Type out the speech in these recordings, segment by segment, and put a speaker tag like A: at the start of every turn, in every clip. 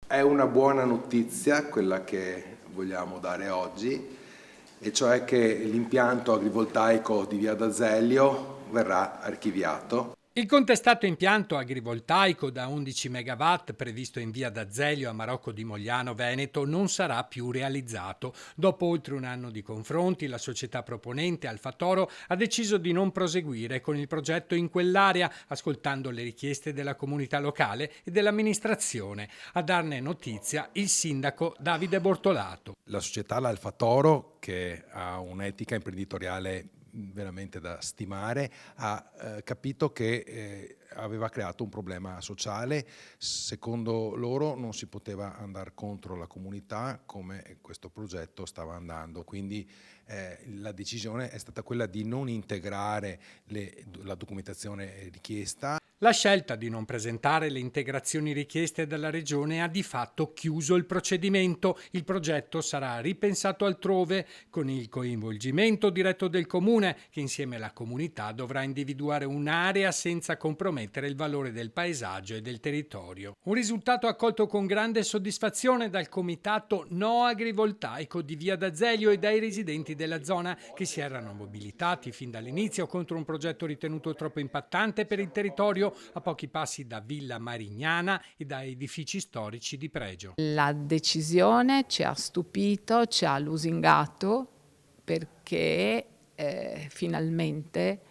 A: È una buona notizia quella che vogliamo dare oggi, e cioè che l'impianto agrivoltaico di Via d'Azeglio verrà archiviato.
B: Il contestato impianto agrivoltaico da 11 MW previsto in via d'Azeglio a Marocco di Mogliano, Veneto, non sarà più realizzato. Dopo oltre un anno di confronti, la società proponente Alfa Toro ha deciso di non proseguire con il progetto in quell'area, ascoltando le richieste della comunità locale e dell'amministrazione. A darne notizia il sindaco Davide Bortolato.
C: La società l'Alfa Toro, che ha un'etica imprenditoriale veramente da stimare, ha capito che aveva creato un problema sociale. Secondo loro non si poteva andare contro la comunità come questo progetto stava andando, quindi la decisione è stata quella di non integrare la documentazione richiesta.
B: La scelta di non presentare le integrazioni richieste dalla Regione ha di fatto chiuso il procedimento. Il progetto sarà ripensato altrove, con il coinvolgimento diretto del Comune, che insieme alla comunità dovrà individuare un'area senza compromettere il valore del paesaggio e del territorio. Un risultato accolto con grande soddisfazione dal comitato No Agrivoltaico di Via d'Azeglio e dai residenti della zona, che si erano mobilitati fin dall'inizio contro un progetto ritenuto troppo impattante per il territorio, a pochi passi da Villa Marignana e da edifici storici di pregio.
D: La decisione ci ha stupito, ci ha lusingato, perché finalmente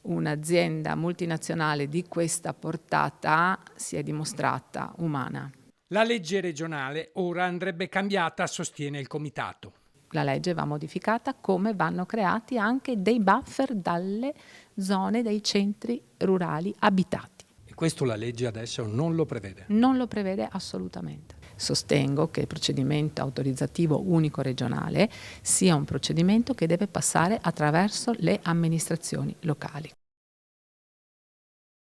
D: un'azienda multinazionale di questa portata si è dimostrata umana.
B: La legge regionale ora andrebbe cambiata, sostiene il comitato.
D: La legge va modificata, come vanno creati anche dei buffer dalle zone dei centri rurali abitati.
B: E questo la legge adesso non lo prevede.
D: Non lo prevede assolutamente. Sostengo che il procedimento autorizzativo unico regionale sia un procedimento che deve passare attraverso le amministrazioni locali.